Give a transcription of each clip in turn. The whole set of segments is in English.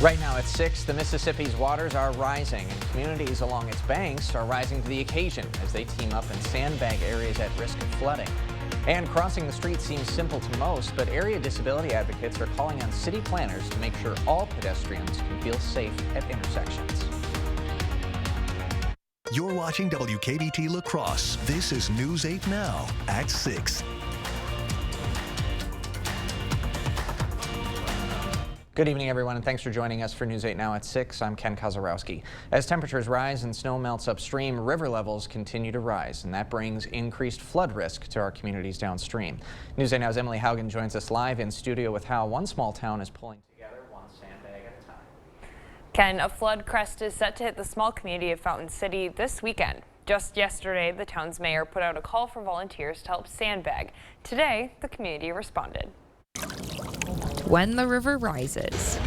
Right now at 6, the Mississippi's waters are rising, and communities along its banks are rising to the occasion as they team up and sandbag areas at risk of flooding. And crossing the street seems simple to most, but area disability advocates are calling on city planners to make sure all pedestrians can feel safe at intersections. You're watching WKBT La Crosse. This is News 8 Now at 6. Good evening, everyone, and thanks for joining us for News 8 Now at 6. I'm Ken Kozarowski. As temperatures rise and snow melts upstream, river levels continue to rise, and that brings increased flood risk to our communities downstream. News 8 Now's Emily Haugen joins us live in studio with how one small town is pulling together one sandbag at a time. Ken, a flood crest is set to hit the small community of Fountain City this weekend. Just yesterday, the town's mayor put out a call for volunteers to help sandbag. Today, the community responded. When the river rises,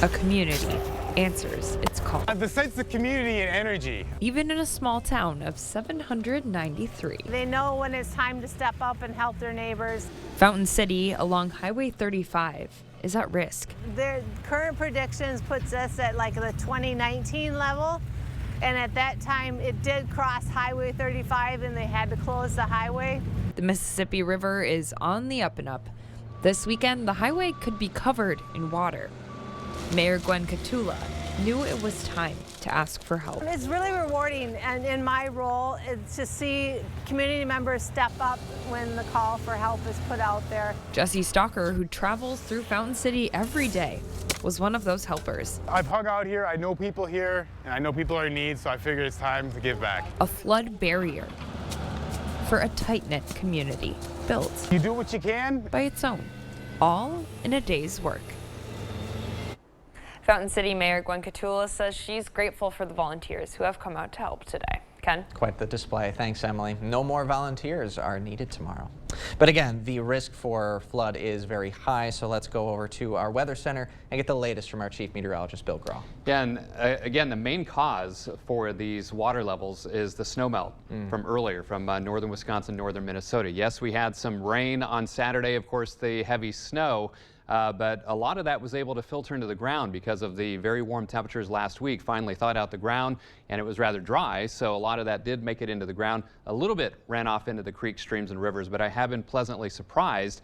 a community answers its call. The sense of community and energy. Even in a small town of 793. They know when it's time to step up and help their neighbors. Fountain City along Highway 35 is at risk. Their current predictions puts us at like the 2019 level. And at that time, it did cross Highway 35 and they had to close the highway. The Mississippi River is on the up and up. This weekend, the highway could be covered in water. Mayor Gwen Katula knew it was time to ask for help. It's really rewarding, and in my role, it's to see community members step up when the call for help is put out there. Jesse Stalker, who travels through Fountain City every day, was one of those helpers. I've hung out here, I know people here, and I know people are in need, so I figured it's time to give back. A flood barrier for a tight-knit community built You do what you can by its own, all in a day's work. Fountain City Mayor Gwen Katula says she's grateful for the volunteers who have come out to help today. Ken? Quite the display. Thanks, Emily. No more volunteers are needed tomorrow. But again, the risk for flood is very high, so let's go over to our weather center and get the latest from our chief meteorologist, Bill Graw. Yeah, and again, the main cause for these water levels is the snowmelt from earlier, from northern Wisconsin, northern Minnesota. Yes, we had some rain on Saturday, of course, the heavy snow. But a lot of that was able to filter into the ground because of the very warm temperatures last week. Finally thawed out the ground, and it was rather dry, so a lot of that did make it into the ground. A little bit ran off into the creeks, streams, and rivers, but I have been pleasantly surprised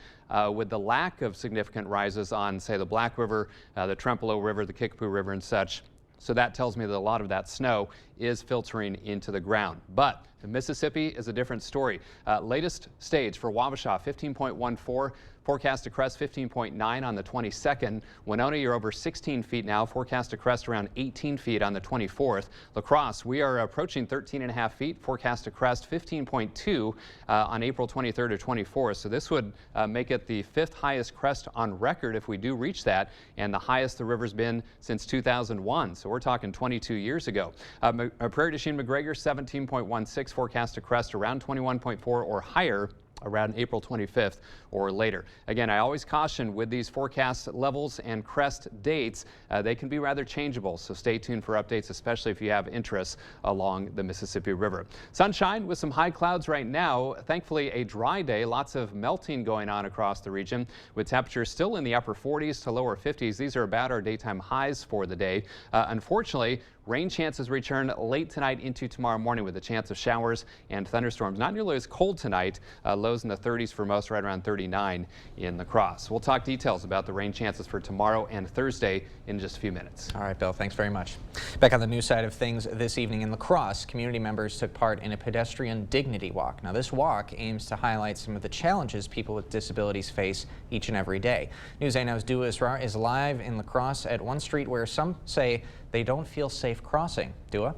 with the lack of significant rises on, say, the Black River, the Trempealeau River, the Kickapoo River, and such. So that tells me that a lot of that snow is filtering into the ground. But Mississippi is a different story. Latest stage for Wabasha, 15.14. Forecast to crest 15.9 on the 22nd. Winona, you're over 16 feet now. Forecast to crest around 18 feet on the 24th. La Crosse, we are approaching 13.5 feet. Forecast to crest 15.2 on April 23rd or 24th. So this would make it the 5th highest crest on record if we do reach that, and the highest the river's been since 2001. So we're talking 22 years ago. Prairie du Chien McGregor 17.16. Forecast to crest around 21.4 or higher around April 25th or later. Again, I always caution with these forecast levels and crest dates, they can be rather changeable, so stay tuned for updates, especially if you have interests along the Mississippi River. Sunshine with some high clouds right now. Thankfully, a dry day, lots of melting going on across the region with temperatures still in the upper 40s to lower 50s. These are about our daytime highs for the day. Unfortunately, rain chances return late tonight into tomorrow morning with a chance of showers and thunderstorms. Not nearly as cold tonight. Lows in the 30s for most, right around 39 in La Crosse. We'll talk details about the rain chances for tomorrow and Thursday in just a few minutes. All right, Bill, thanks very much. Back on the news side of things this evening in La Crosse, community members took part in a pedestrian dignity walk. Now, this walk aims to highlight some of the challenges people with disabilities face each and every day. News 8 Now's Dua Israr is live in La Crosse at one street where some say they don't feel safe crossing. Dua?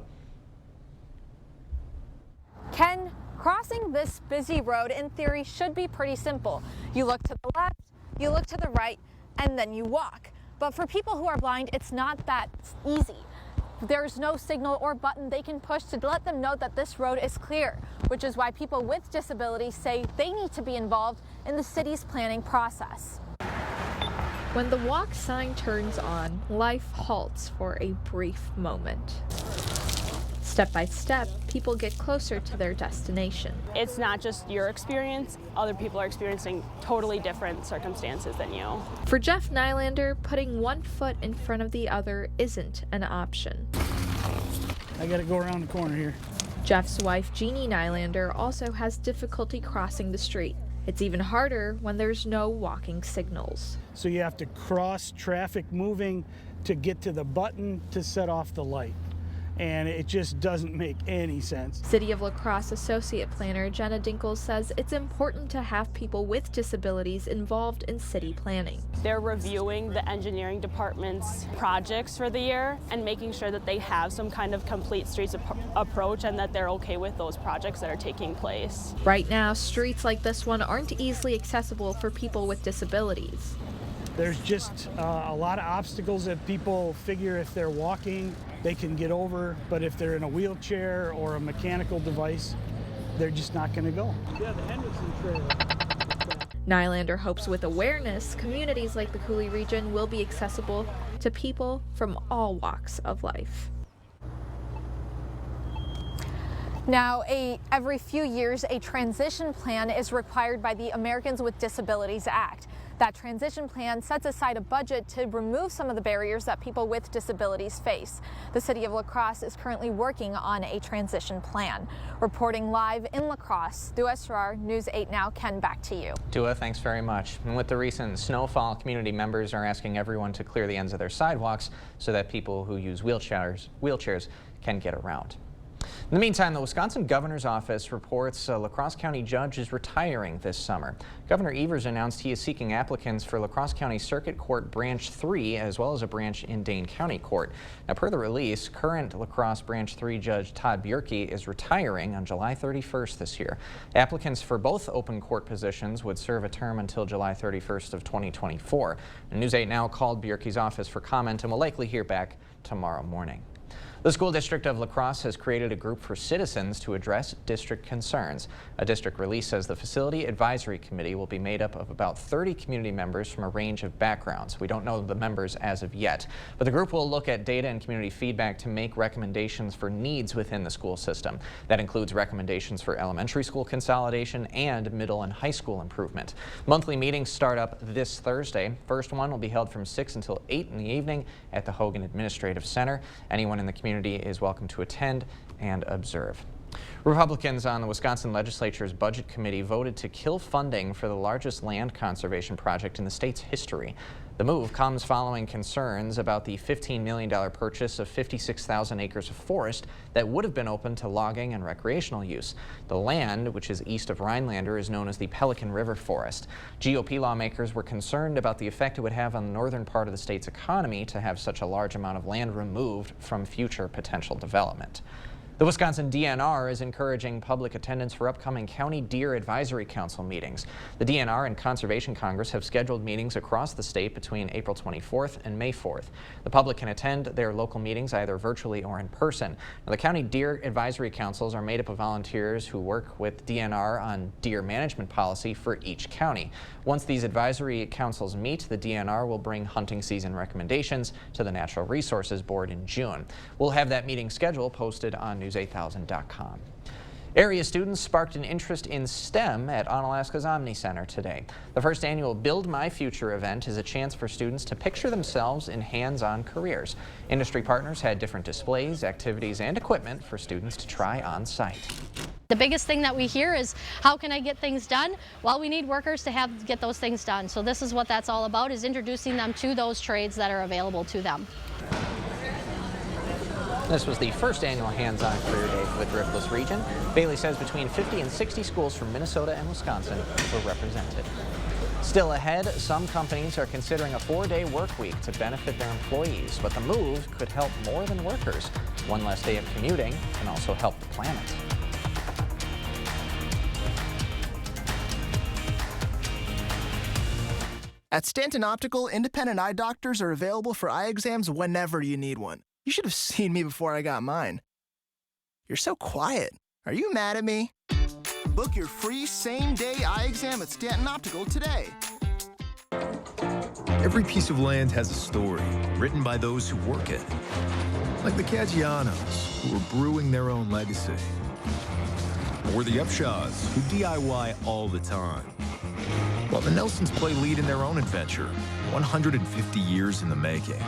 Ken, crossing this busy road in theory should be pretty simple. You look to the left, you look to the right, and then you walk. But for people who are blind, it's not that easy. There's no signal or button they can push to let them know that this road is clear, which is why people with disabilities say they need to be involved in the city's planning process. When the walk sign turns on, life halts for a brief moment. Step by step, people get closer to their destination. It's not just your experience. Other people are experiencing totally different circumstances than you. For Jeff Nylander, putting one foot in front of the other isn't an option. I gotta go around the corner here. Jeff's wife, Jeannie Nylander, also has difficulty crossing the street. It's even harder when there's no walking signals. So you have to cross traffic moving to get to the button to set off the light. And it just doesn't make any sense. City of La Crosse Associate Planner Jenna Dinkles says it's important to have people with disabilities involved in city planning. They're reviewing the engineering department's projects for the year and making sure that they have some kind of complete streets approach and that they're okay with those projects that are taking place. Right now, streets like this one aren't easily accessible for people with disabilities. There's just a lot of obstacles that people figure if they're walking, they can get over, but if they're in a wheelchair or a mechanical device, they're just not going to go. Yeah, the Henderson Trail. Nylander hopes with awareness, communities like the Coulee region will be accessible to people from all walks of life. Now, every few years, a transition plan is required by the Americans with Disabilities Act. That transition plan sets aside a budget to remove some of the barriers that people with disabilities face. The City of La Crosse is currently working on a transition plan. Reporting live in La Crosse, Dua Esrar, News 8 Now. Ken, back to you. Dua, thanks very much. And with the recent snowfall, community members are asking everyone to clear the ends of their sidewalks so that people who use wheelchairs can get around. In the meantime, the Wisconsin Governor's Office reports a La Crosse County judge is retiring this summer. Governor Evers announced he is seeking applicants for La Crosse County Circuit Court Branch 3 as well as a branch in Dane County Court. Now, per the release, current La Crosse Branch 3 Judge Todd Bierke is retiring on July 31st this year. Applicants for both open court positions would serve a term until July 31st of 2024. And News 8 Now called Bierke's office for comment and will likely hear back tomorrow morning. The school district of La Crosse has created a group for citizens to address district concerns. A district release says the Facility Advisory Committee will be made up of about 30 community members from a range of backgrounds. We don't know the members as of yet, but the group will look at data and community feedback to make recommendations for needs within the school system. That includes recommendations for elementary school consolidation and middle and high school improvement. Monthly meetings start up this Thursday. First one will be held from 6 until 8 in the evening at the Hogan Administrative Center. Anyone in the community is welcome to attend and observe. Republicans on the Wisconsin Legislature's Budget Committee voted to kill funding for the largest land conservation project in the state's history. The move comes following concerns about the $15 million purchase of 56,000 acres of forest that would have been open to logging and recreational use. The land, which is east of Rhinelander, is known as the Pelican River Forest. GOP lawmakers were concerned about the effect it would have on the northern part of the state's economy to have such a large amount of land removed from future potential development. The Wisconsin DNR is encouraging public attendance for upcoming County Deer Advisory Council meetings. The DNR and Conservation Congress have scheduled meetings across the state between April 24th and May 4th. The public can attend their local meetings either virtually or in person. Now, the County Deer Advisory Councils are made up of volunteers who work with DNR on deer management policy for each county. Once these advisory councils meet, the DNR will bring hunting season recommendations to the Natural Resources Board in June. We'll have that meeting schedule posted on news8000.com. Area students sparked an interest in STEM at Onalaska's Omni Center today. The first annual Build My Future event is a chance for students to picture themselves in hands-on careers. Industry partners had different displays, activities, and equipment for students to try on site. The biggest thing that we hear is, how can I get things done? Well, we need workers to get those things done. So this is what that's all about, is introducing them to those trades that are available to them. This was the first annual hands-on career day for the Driftless region. Bailey says between 50 and 60 schools from Minnesota and Wisconsin were represented. Still ahead, some companies are considering a 4-day work week to benefit their employees, but the move could help more than workers. One less day of commuting can also help the planet. At Stanton Optical, independent eye doctors are available for eye exams whenever you need one. You should have seen me before I got mine. You're so quiet. Are you mad at me? Book your free same-day eye exam at Stanton Optical today. Every piece of land has a story written by those who work it. Like the Caggianos, who are brewing their own legacy. Or the Upshaws, who DIY all the time. While the Nelsons play lead in their own adventure, 150 years in the making.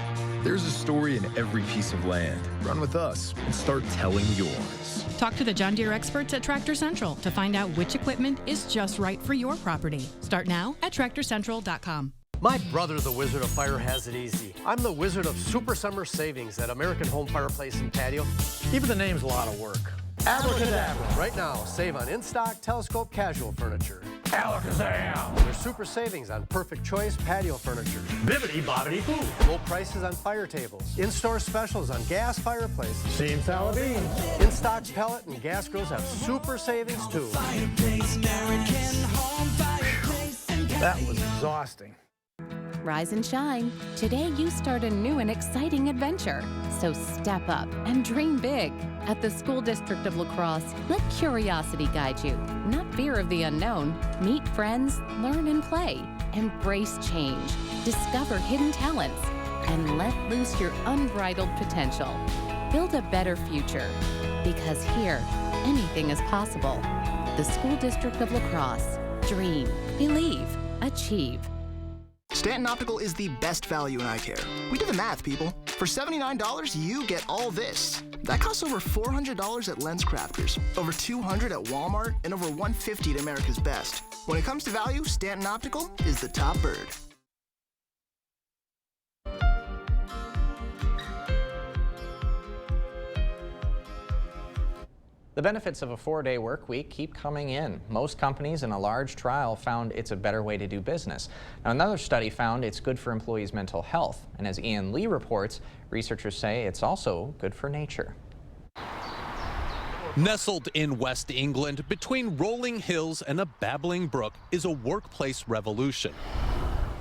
There's a story in every piece of land. Run with us and start telling yours. Talk to the John Deere experts at Tractor Central to find out which equipment is just right for your property. Start now at TractorCentral.com. My brother, the Wizard of Fire, has it easy. I'm the Wizard of Super Summer Savings at American Home Fireplace and Patio. Even the name's a lot of work. Abracadabra. Right now, save on in-stock telescope casual furniture. Alakazam! There's super savings on Perfect Choice patio furniture. Bibbidi-bobbidi-boo! Low prices on fire tables. In-store specials on gas fireplaces. Steam salad beans. In-stock pellet and gas grills have super savings too. That was exhausting. Rise and shine. Today you start a new and exciting adventure. So step up and dream big. At the School District of La Crosse, let curiosity guide you, not fear of the unknown. Meet friends, learn and play. Embrace change. Discover hidden talents. And let loose your unbridled potential. Build a better future. Because here, anything is possible. The School District of La Crosse. Dream, believe, achieve. Stanton Optical is the best value in eye care. We did the math, people. For $79, you get all this. That costs over $400 at LensCrafters, over $200 at Walmart, and over $150 at America's Best. When it comes to value, Stanton Optical is the top bird. The benefits of a 4-day work week keep coming in. Most companies in a large trial found it's a better way to do business. Now, another study found it's good for employees' mental health. And as Ian Lee reports, researchers say it's also good for nature. Nestled in West England, between rolling hills and a babbling brook, is a workplace revolution.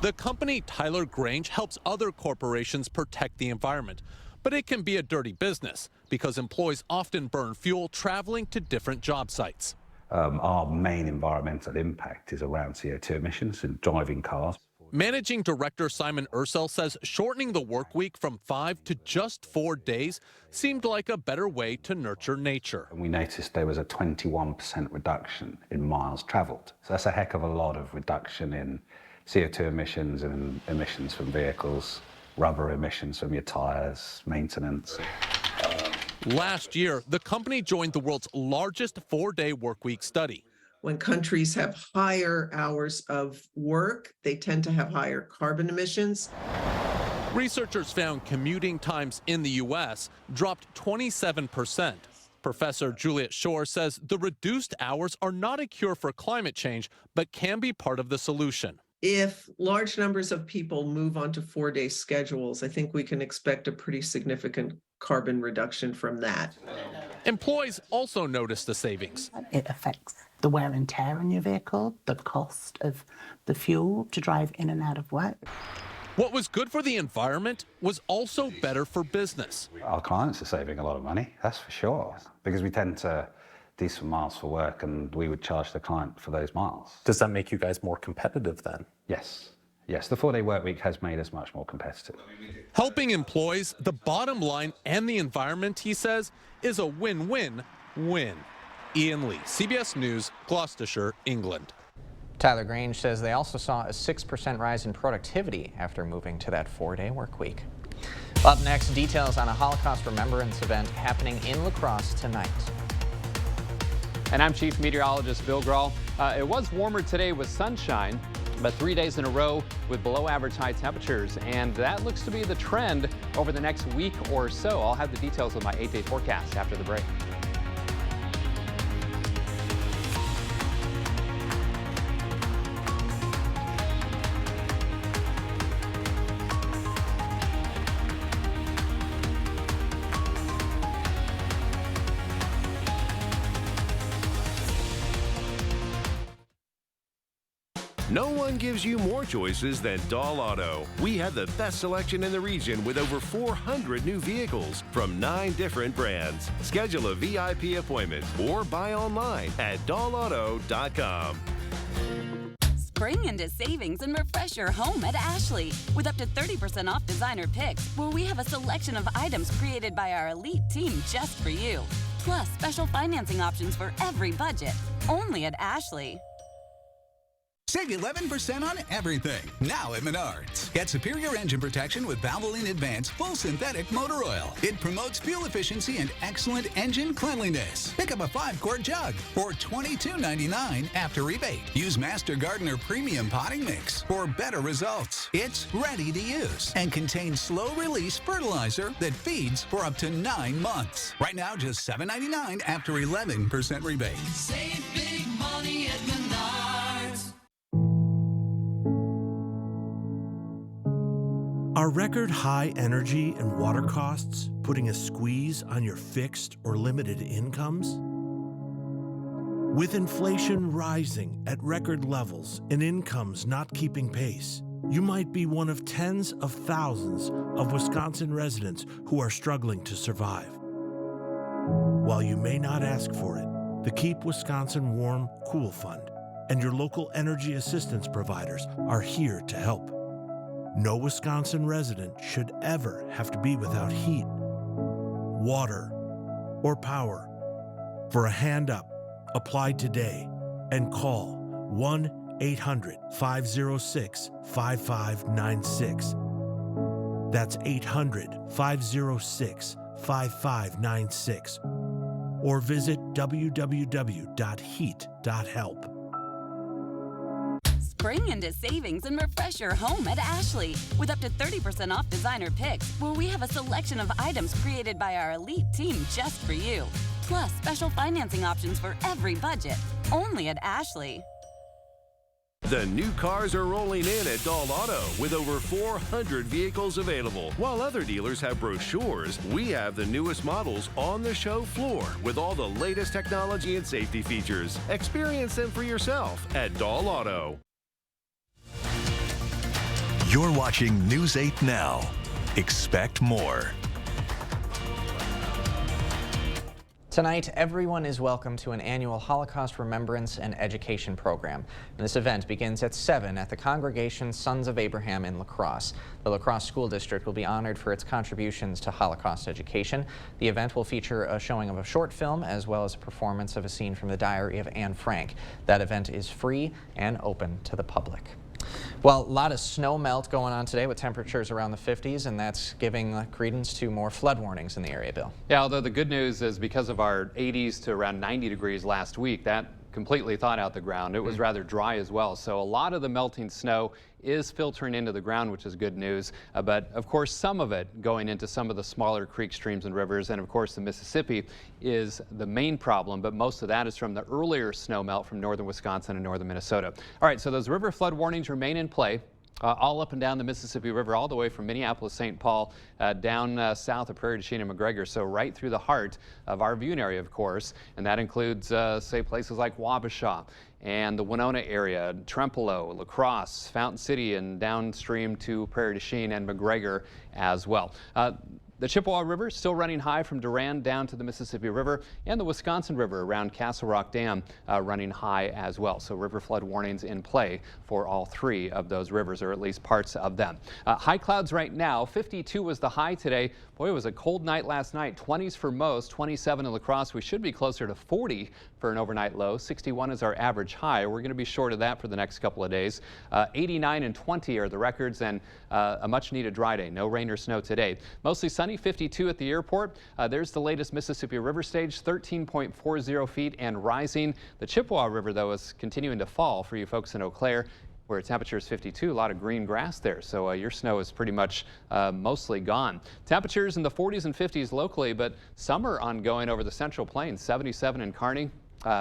The company Tyler Grange helps other corporations protect the environment. But it can be a dirty business because employees often burn fuel traveling to different job sites. Our main environmental impact is around CO2 emissions and driving cars. Managing Director Simon Ursel says shortening the work week from 5 to just 4 days seemed like a better way to nurture nature. And we noticed there was a 21% reduction in miles traveled. So that's a heck of a lot of reduction in CO2 emissions and emissions from vehicles, rubber emissions from your tires, maintenance. Last year, the company joined the world's largest 4-day workweek study. When countries have higher hours of work, they tend to have higher carbon emissions. Researchers found commuting times in the U.S. dropped 27%. Professor Juliet Shore says the reduced hours are not a cure for climate change, but can be part of the solution. If large numbers of people move onto 4-day schedules, I think we can expect a pretty significant carbon reduction from that. Employees also notice the savings. It affects the wear and tear on your vehicle, the cost of the fuel to drive in and out of work. What was good for the environment was also better for business. Our clients are saving a lot of money, that's for sure, because we tend to do some miles for work and we would charge the client for those miles. Does that make you guys more competitive then? Yes. Yes, the 4-day work week has made us much more competitive. Helping employees, the bottom line, and the environment, he says, is a win-win-win. Ian Lee, CBS News, Gloucestershire, England. Tyler Grange says they also saw a 6% rise in productivity after moving to that 4-day work week. Up next, details on a Holocaust Remembrance event happening in La Crosse tonight. And I'm Chief Meteorologist Bill Grahl. It was warmer today with sunshine, but 3 days in a row with below average high temperatures. And that looks to be the trend over the next week or so. I'll have the details of my 8-day forecast after the break. No one gives you more choices than Dahl Auto. We have the best selection in the region with over 400 new vehicles from 9 different brands. Schedule a VIP appointment or buy online at dahlauto.com. Spring into savings and refresh your home at Ashley with up to 30% off designer picks, where we have a selection of items created by our elite team just for you. Plus, special financing options for every budget, only at Ashley. Save 11% on everything now at Menards. Get superior engine protection with Valvoline Advanced Full Synthetic Motor Oil. It promotes fuel efficiency and excellent engine cleanliness. Pick up a 5-quart jug for $22.99 after rebate. Use Master Gardener Premium Potting Mix for better results. It's ready to use and contains slow-release fertilizer that feeds for up to 9 months. Right now, just $7.99 after 11% rebate. Save big money at Menards. Are record high energy and water costs putting a squeeze on your fixed or limited incomes? With inflation rising at record levels and incomes not keeping pace, you might be one of tens of thousands of Wisconsin residents who are struggling to survive. While you may not ask for it, the Keep Wisconsin Warm Cool Fund and your local energy assistance providers are here to help. No Wisconsin resident should ever have to be without heat, water, or power. For a hand up, apply today and call 1-800-506-5596. That's 800-506-5596. Or visit www.heat.help. Spring into savings and refresh your home at Ashley with up to 30% off designer picks, where we have a selection of items created by our elite team just for you. Plus, special financing options for every budget, only at Ashley. The new cars are rolling in at Dahl Auto with over 400 vehicles available. While other dealers have brochures, we have the newest models on the show floor with all the latest technology and safety features. Experience them for yourself at Dahl Auto. You're watching News 8 Now. Expect more. Tonight, everyone is welcome to an annual Holocaust Remembrance and Education program. This event begins at 7 at the Congregation Sons of Abraham in La Crosse. The La Crosse School District will be honored for its contributions to Holocaust education. The event will feature a showing of a short film as well as a performance of a scene from the Diary of Anne Frank. That event is free and open to the public. Well, a lot of snow melt going on today with temperatures around the 50s, and that's giving credence to more flood warnings in the area, Bill. Yeah, although the good news is because of our 80s to around 90 degrees last week, that completely thawed out the ground. It was rather dry as well. So a lot of the melting snow is filtering into the ground, which is good news. But of course, some of it going into some of the smaller creeks, streams, and rivers. And of course, the Mississippi is the main problem. But most of that is from the earlier snow melt from northern Wisconsin and northern Minnesota. All right, so those river flood warnings remain in play. All up and down the Mississippi River, all the way from Minneapolis, St. Paul, down south of Prairie du Chien and McGregor, so right through the heart of our viewing area, of course, and that includes, say, places like Wabasha and the Winona area, Trempealeau, La Crosse, Fountain City, and downstream to Prairie du Chien and McGregor as well. The Chippewa River still running high from Durand down to the Mississippi River, and the Wisconsin River around Castle Rock Dam running high as well. So river flood warnings in play for all three of those rivers, or at least parts of them. High clouds right now. 52 was the high today. Boy, it was a cold night last night. 20s for most, 27 in La Crosse. We should be closer to 40 for an overnight low. 61 is our average high. We're going to be short of that for the next couple of days. 89 and 20 are the records, and a much needed dry day. No rain or snow today. Mostly sunny. 52 at the airport. There's the latest Mississippi River stage, 13.40 feet and rising. The Chippewa River, though, is continuing to fall for you folks in Eau Claire, where temperature is 52. A lot of green grass there, so your snow is pretty much mostly gone. Temperatures in the 40s and 50s locally, but summer ongoing over the Central Plains, 77 in Kearney.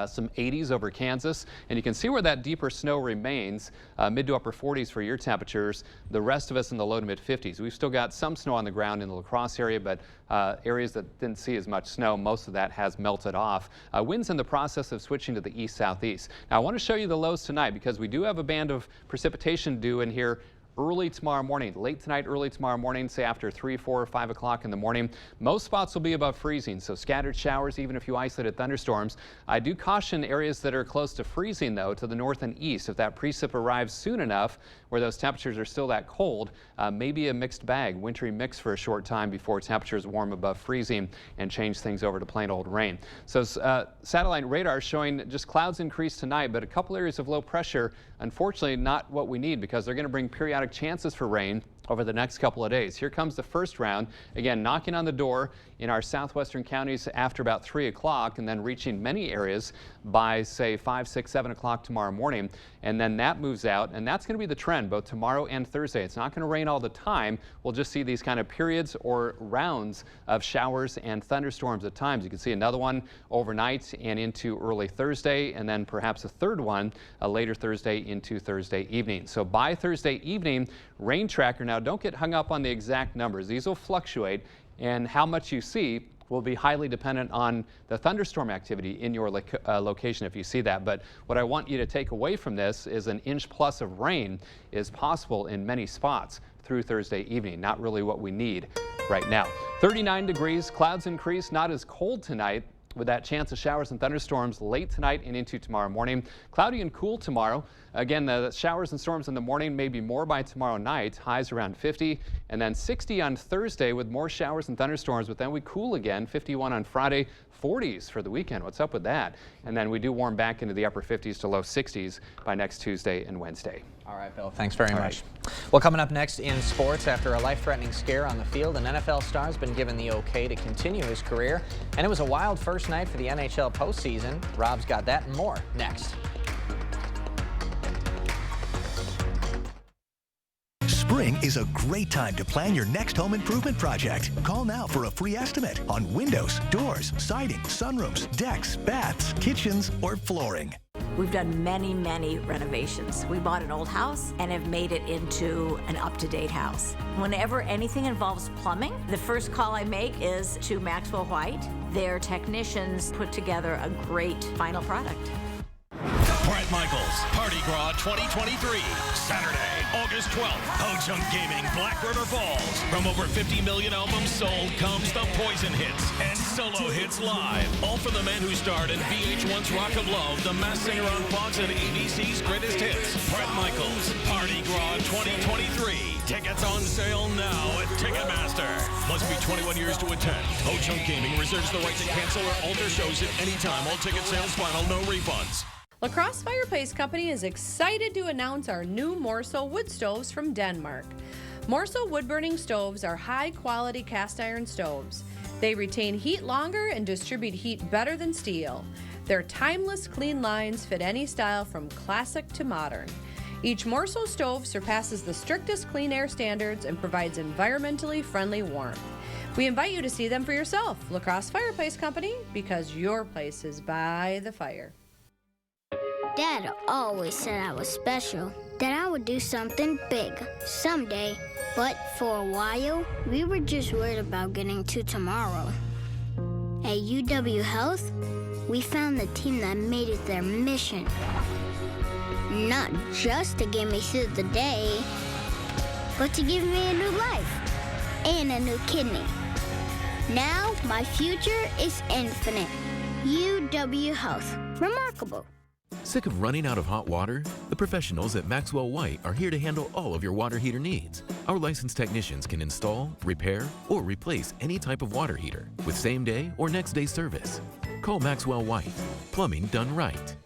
Some 80s over Kansas, and you can see where that deeper snow remains, mid to upper 40s for your temperatures. The rest of us in the low to mid 50s. We've still got some snow on the ground in the La Crosse area, but areas that didn't see as much snow, most of that has melted off. Winds in the process of switching to the east-southeast. Now I want to show you the lows tonight because we do have a band of precipitation due in here early tomorrow morning, late tonight, early tomorrow morning, say after 3, 4, or 5 o'clock in the morning. Most spots will be above freezing, so scattered showers, even a few isolated thunderstorms. I do caution areas that are close to freezing, though, to the north and east. If that precip arrives soon enough, where those temperatures are still that cold, maybe a mixed bag, wintry mix for a short time before temperatures warm above freezing and change things over to plain old rain. So satellite radar showing just clouds increase tonight, but a couple areas of low pressure. Unfortunately, not what we need, because they're going to bring periodic chances for rain over the next couple of days. Here comes the first round, again knocking on the door in our southwestern counties after about 3 o'clock, and then reaching many areas by say 5, 6, 7 o'clock tomorrow morning. And then that moves out, and that's going to be the trend both tomorrow and Thursday. It's not going to rain all the time. We'll just see these kind of periods or rounds of showers and thunderstorms at times. You can see another one overnight and into early Thursday, and then perhaps a third one later Thursday into Thursday evening. So by Thursday evening, rain tracker, now don't get hung up on the exact numbers. These will fluctuate, and how much you see will be highly dependent on the thunderstorm activity in your location if you see that. But what I want you to take away from this is an inch plus of rain is possible in many spots through Thursday evening. Not really what we need right now. 39 degrees, clouds increase, not as cold tonight, with that chance of showers and thunderstorms late tonight and into tomorrow morning. Cloudy and cool tomorrow. Again, the showers and storms in the morning, maybe more by tomorrow night. Highs around 50, and then 60 on Thursday with more showers and thunderstorms, but then we cool again. 51 on Friday, 40s for the weekend. What's up with that? And then we do warm back into the upper 50s to low 60s by next Tuesday and Wednesday. All right, Bill, thanks very much. Well, coming up next in sports, after a life-threatening scare on the field, an NFL star has been given the okay to continue his career, and it was a wild first night for the NHL postseason. Rob's got that and more next. Spring is a great time to plan your next home improvement project. Call now for a free estimate on windows, doors, siding, sunrooms, decks, baths, kitchens, or flooring. We've done many renovations. We bought an old house and have made it into an up-to-date house. Whenever anything involves plumbing, the first call I make is to Maxwell White. Their technicians put together a great final product. Bret Michaels Party Gras 2023, Saturday, August 12th, Ho-Chunk Gaming, Black River Falls. From over 50 million albums sold comes the Poison Hits and Solo Hits Live. All for the men who starred in VH1's Rock of Love, The Masked Singer on Fox, and ABC's Greatest Hits. Bret Michaels Party Gras 2023. Tickets on sale now at Ticketmaster. Must be 21 years to attend. Ho-Chunk Gaming reserves the right to cancel or alter shows at any time. All ticket sales final, no refunds. La Crosse Fireplace Company is excited to announce our new Morso wood stoves from Denmark. Morso wood-burning stoves are high-quality cast-iron stoves. They retain heat longer and distribute heat better than steel. Their timeless, clean lines fit any style from classic to modern. Each Morso stove surpasses the strictest clean air standards and provides environmentally friendly warmth. We invite you to see them for yourself, La Crosse Fireplace Company, because your place is by the fire. Dad always said I was special, that I would do something big someday. But for a while, we were just worried about getting to tomorrow. At UW Health, we found the team that made it their mission. Not just to get me through the day, but to give me a new life and a new kidney. Now, my future is infinite. UW Health. Remarkable. Sick of running out of hot water? The professionals at Maxwell White are here to handle all of your water heater needs. Our licensed technicians can install, repair, or replace any type of water heater with same-day or next-day service. Call Maxwell White. Plumbing done right.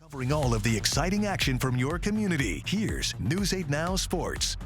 Covering all of the exciting action from your community, here's News 8 Now Sports.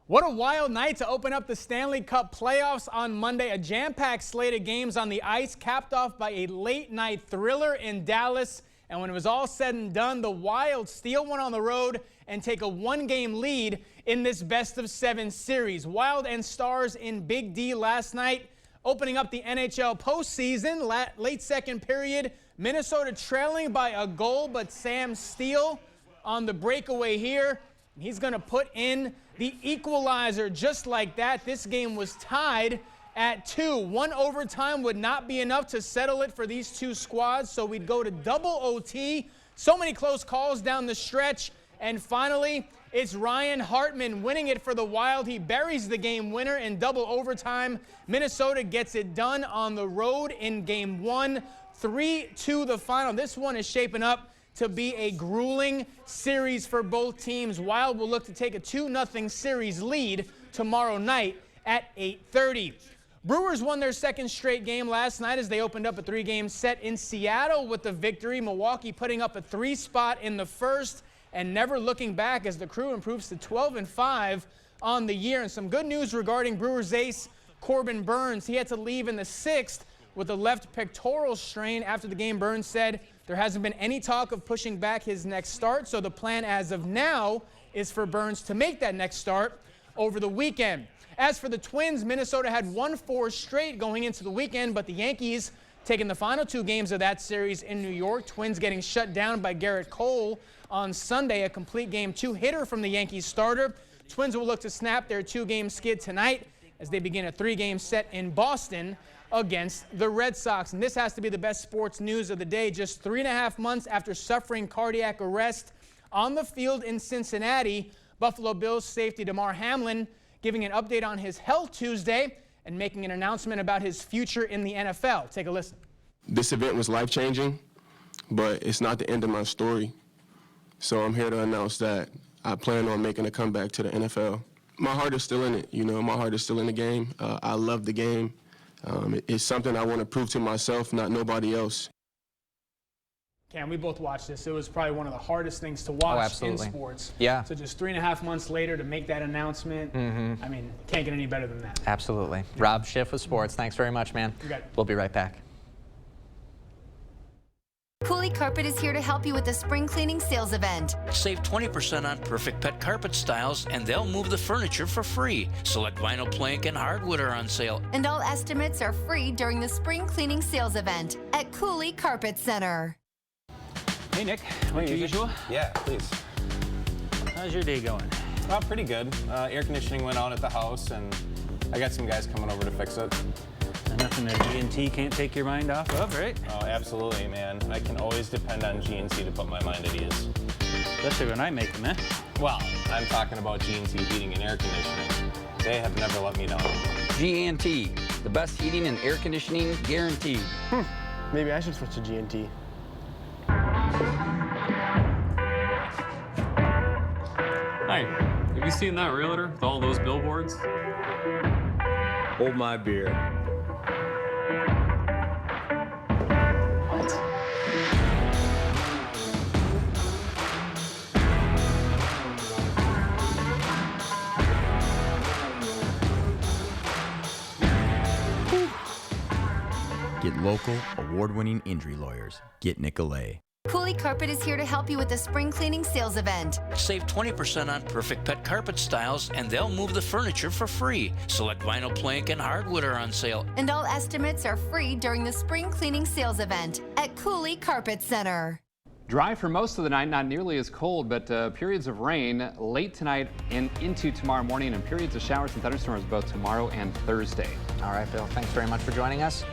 What a wild night to open up the Stanley Cup playoffs on Monday. A jam-packed slate of games on the ice, capped off by a late-night thriller in Dallas. And when it was all said and done, the Wild steal one on the road and take a one-game lead in this best-of-7 series. Wild and Stars in Big D last night, opening up the NHL postseason. Late second period, Minnesota trailing by a goal, but Sam Steele on the breakaway here. He's going to put in the equalizer just like that. This game was tied at 2. One overtime would not be enough to settle it for these two squads, so we'd go to double OT. So many close calls down the stretch. And finally, it's Ryan Hartman winning it for the Wild. He buries the game winner in double overtime. Minnesota gets it done on the road in game 1. 3-2 the final. This one is shaping up to be a grueling series for both teams. Wild will look to take a 2-0 series lead tomorrow night at 8:30. Brewers won their second straight game last night as they opened up a 3-game set in Seattle with the victory. Milwaukee putting up a 3 spot in the first and never looking back as the Crew improves to 12-5 on the year. And some good news regarding Brewers ace Corbin Burnes. He had to leave in the 6th with a left pectoral strain. After the game, Burnes said there hasn't been any talk of pushing back his next start, so the plan as of now is for Burnes to make that next start over the weekend. As for the Twins, Minnesota had won 4 straight going into the weekend, but the Yankees taking the final 2 games of that series in New York. Twins getting shut down by Garrett Cole on Sunday, a complete game 2-hitter from the Yankees starter. Twins will look to snap their 2-game skid tonight as they begin a 3-game set in Boston against the Red Sox. And this has to be the best sports news of the day. Just 3.5 months after suffering cardiac arrest on the field in Cincinnati, Buffalo Bills safety Damar Hamlin giving an update on his health Tuesday and making an announcement about his future in the NFL. Take a listen. This event was life-changing, but it's not the end of my story. So I'm here to announce that I plan on making a comeback to the NFL. My heart is still in it, you know, my heart is still in the game. I love the game. It's something I want to prove to myself, not nobody else. Cam, we both watched this. It was probably one of the hardest things to watch in sports. Yeah. So just 3.5 months later to make that announcement, I mean, can't get any better than that. Absolutely. Yeah. Rob Schiff with sports. Thanks very much, man. You got it. We'll be right back. Cooley Carpet is here to help you with the spring cleaning sales event. Save 20% on Perfect Pet carpet styles, and they'll move the furniture for free. Select vinyl plank and hardwood are on sale. And all estimates are free during the spring cleaning sales event at Cooley Carpet Center. Hey, Nick. What usual? Yeah, please. How's your day going? Oh, pretty good. Air conditioning went out at the house, and I got some guys coming over to fix it. Nothing that GNT can't take your mind off of, right? Oh, absolutely, man. I can always depend on GNC to put my mind at ease. Especially when I make them, eh? Well, I'm talking about GNC heating and air conditioning. They have never let me down. GNT, the best heating and air conditioning guaranteed. Maybe I should switch to GNT. Hi, have you seen that realtor with all those billboards? Hold my beer. Get local, award-winning injury lawyers. Get Nicolay. Cooley Carpet is here to help you with the spring cleaning sales event. Save 20% on Perfect Pet carpet styles, and they'll move the furniture for free. Select vinyl plank and hardwood are on sale. And all estimates are free during the spring cleaning sales event at Cooley Carpet Center. Dry for most of the night, not nearly as cold, but periods of rain late tonight and into tomorrow morning, and periods of showers and thunderstorms both tomorrow and Thursday. All right, Bill, thanks very much for joining us.